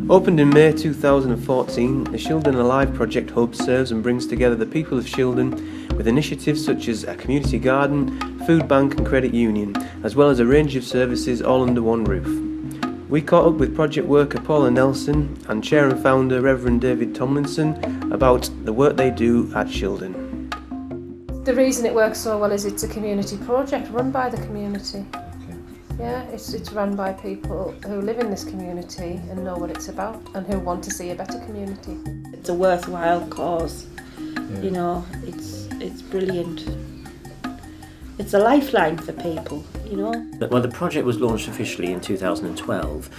Opened in May 2014, the Shildon Alive project hub serves and brings together the people of Shildon with initiatives such as a community garden, food bank and credit union, as well as a range of services all under one roof. We caught up with project worker Paula Nelson and chair and founder Reverend David Tomlinson about the work they do at Shildon. The reason it works so well is it's a community project run by the community. Yeah, it's run by people who live in this community and know what it's about and who want to see a better community. It's a worthwhile cause, you know, it's brilliant. It's a lifeline for people, you know. Well, the project was launched officially in 2012,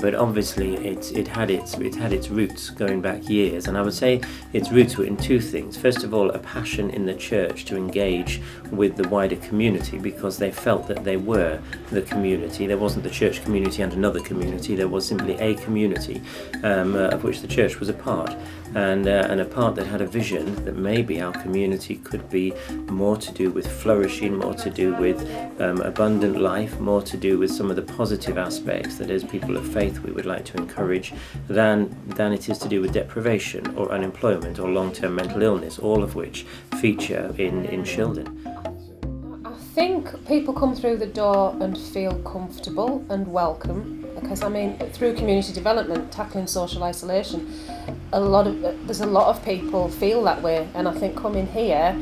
but obviously it had its roots going back years, and I would say its roots were in two things. First of all, a passion in the church to engage with the wider community because they felt that they were the community. There wasn't the church community and another community, there was simply a community of which the church was a part. And a part that had a vision that maybe our community could be more to do with flourishing, more to do with abundant life, more to do with some of the positive aspects that as people of faith we would like to encourage than it is to do with deprivation or unemployment or long-term mental illness, all of which feature in Shildon. I think people come through the door and feel comfortable and welcome because, I mean, through community development, tackling social isolation, there's a lot of people feel that way, and I think coming here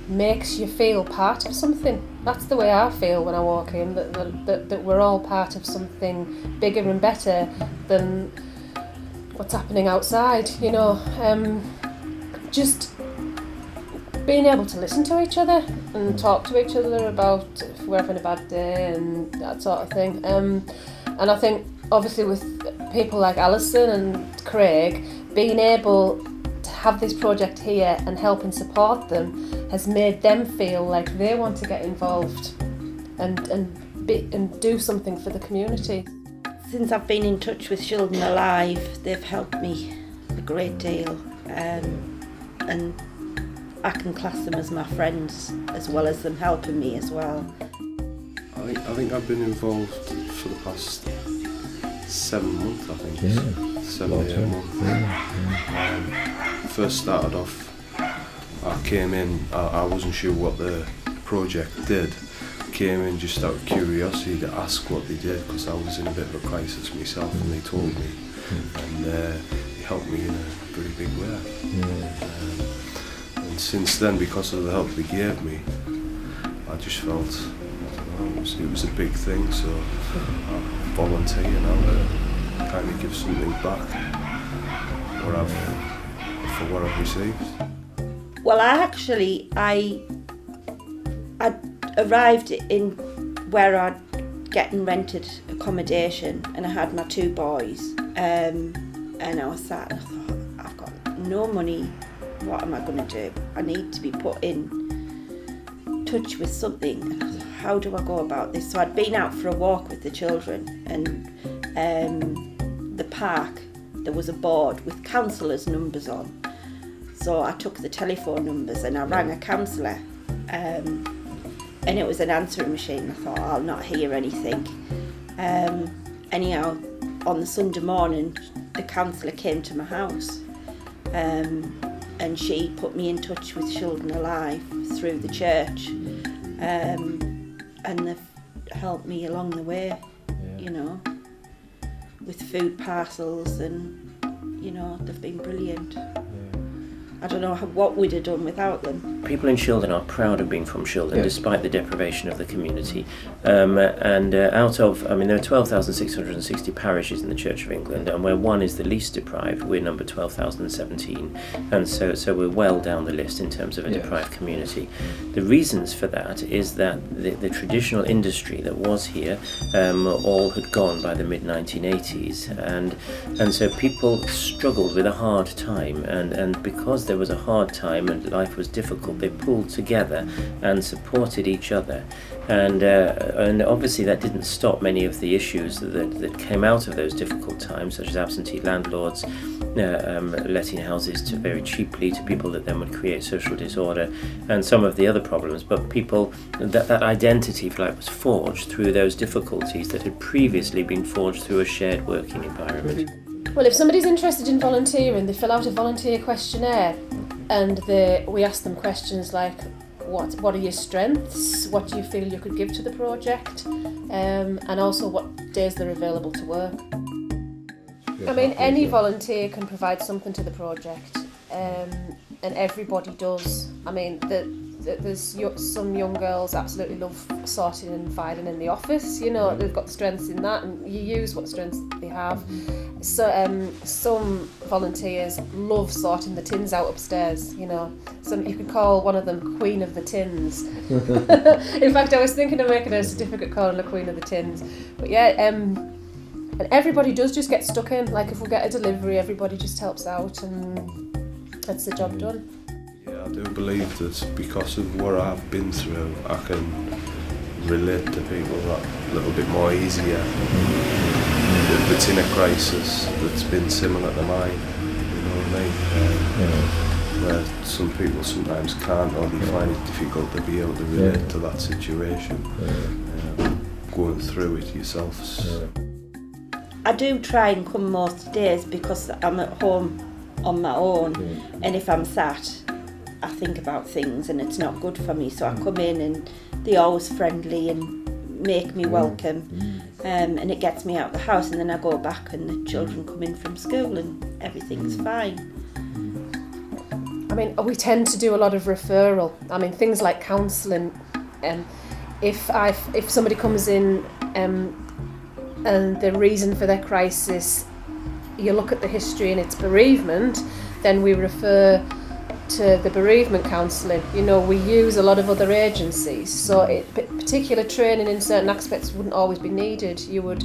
makes you feel part of something. That's the way I feel when I walk in, that we're all part of something bigger and better than what's happening outside, you know. Just being able to listen to each other and talk to each other about if we're having a bad day and that sort of thing. And I think obviously with people like Alison and Craig, being able to have this project here and help and support them has made them feel like they want to get involved and do something for the community. Since I've been in touch with Shildon Alive, they've helped me a great deal, and I can class them as my friends as well as them helping me as well. I think I've been involved for the past 7 months, I think. Yeah. 7 8 months. Yeah. First started off, I came in, I wasn't sure what the project did. Came in just out of curiosity to ask what they did because I was in a bit of a crisis myself and they told me, and it helped me in a very big way. And since then, because of the help they gave me, I just felt, I don't know, it was a big thing, so I volunteer now to kind of give something back for what I've received. Well, I arrived in where I'd getting rented accommodation, and I had my 2 boys, and I was sat and I thought, I've got no money, what am I going to do? I need to be put in touch with something, and I thought, how do I go about this? So I'd been out for a walk with the children, and the park, there was a board with counsellors' numbers on, so I took the telephone numbers and I rang a counsellor, and it was an answering machine. I thought, I'll not hear anything. Anyhow, on the Sunday morning, the counsellor came to my house, and she put me in touch with Shildon Alive through the church, and they've helped me along the way, you know, with food parcels, and, you know, they've been brilliant. I don't know what we'd have done without them. People in Shildon are proud of being from Shildon, despite the deprivation of the community. Out of, I mean, there are 12,660 parishes in the Church of England, and where one is the least deprived, we're number 12,017, and so we're well down the list in terms of a deprived community. The reasons for that is that the traditional industry that was here all had gone by the mid-1980s, and so people struggled with a hard time, and because there was a hard time and life was difficult, they pulled together and supported each other, and obviously that didn't stop many of the issues that came out of those difficult times, such as absentee landlords, letting houses very cheaply to people that then would create social disorder, and some of the other problems. But people, that identity, if you like, was forged through those difficulties that had previously been forged through a shared working environment. Well, if somebody's interested in volunteering, they fill out a volunteer questionnaire, and we ask them questions like, what are your strengths? What do you feel you could give to the project? And also what days they're available to work. I mean, any volunteer can provide something to the project, and everybody does. I mean, there's some young girls absolutely love sorting and filing in the office. You know, they've got strengths in that, and you use what strengths they have. So some volunteers love sorting the tins out upstairs. You know, you could call one of them Queen of the Tins. In fact, I was thinking of making a certificate calling her Queen of the Tins. But yeah, and everybody does just get stuck in. Like if we get a delivery, everybody just helps out, and that's the job done. Yeah, I do believe that because of what I've been through, I can relate to people that little bit more easier. That's in a crisis that's been similar to mine, you know what I mean? Where some people sometimes can't, or they find it difficult to be able to relate to that situation, going through it yourselves. I do try and come most days because I'm at home on my own, and if I'm sat, I think about things and it's not good for me, so I come in and they're always friendly and make me welcome, and it gets me out of the house, and then I go back and the children come in from school and everything's fine. I mean, we tend to do a lot of referral. I mean, things like counselling. If somebody comes in and the reason for their crisis, you look at the history and it's bereavement, then we refer to the bereavement counselling. You know, we use a lot of other agencies, so particular training in certain aspects wouldn't always be needed. You would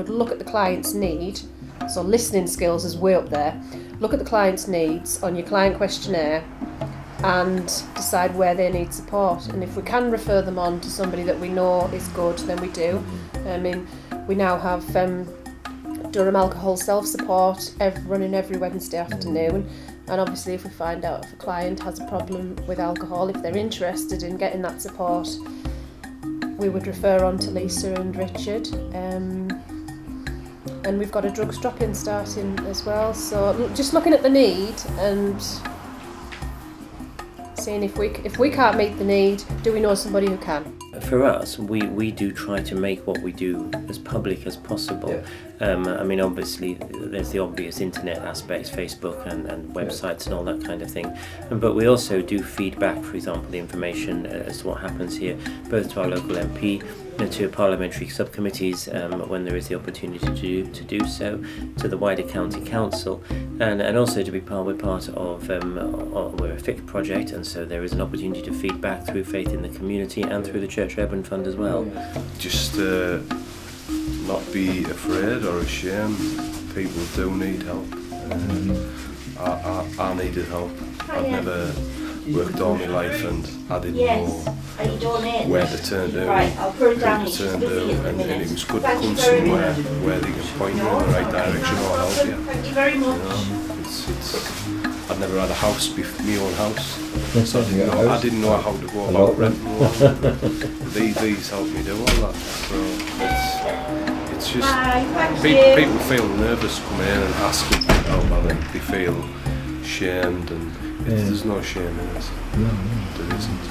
look at the client's need, so listening skills is way up there. Look at the client's needs on your client questionnaire and decide where they need support. And if we can refer them on to somebody that we know is good, then we do. I mean, we now have Durham Alcohol Self-Support running every Wednesday afternoon. And obviously if we find out if a client has a problem with alcohol, if they're interested in getting that support, we would refer on to Lisa and Richard. And we've got a drugs drop-in starting as well. So just looking at the need and seeing if we can't meet the need, do we know somebody who can? For us, we do try to make what we do as public as possible. I mean, obviously, there's the obvious internet aspects, Facebook and websites and all that kind of thing. But we also do feedback, for example, the information as to what happens here, both to our local MP and to parliamentary subcommittees when there is the opportunity to do so, to the wider county council, and also to be part of we're a FIC project, and so there is an opportunity to feedback through Faith in the Community and through the Church Urban Fund as well. Just not be afraid or ashamed. People do need help. I needed help. I've never worked all my life and I didn't know where to turn to, who to turn to, and it was good to come somewhere where they can point you in the right direction or help you. Thank you very much. I'd never had a house, my own house, so I didn't know how to go about renting one. These helped me do all that. So it's just people feel nervous coming in and asking for help, and then they feel shamed, and there's no shame in it. There isn't.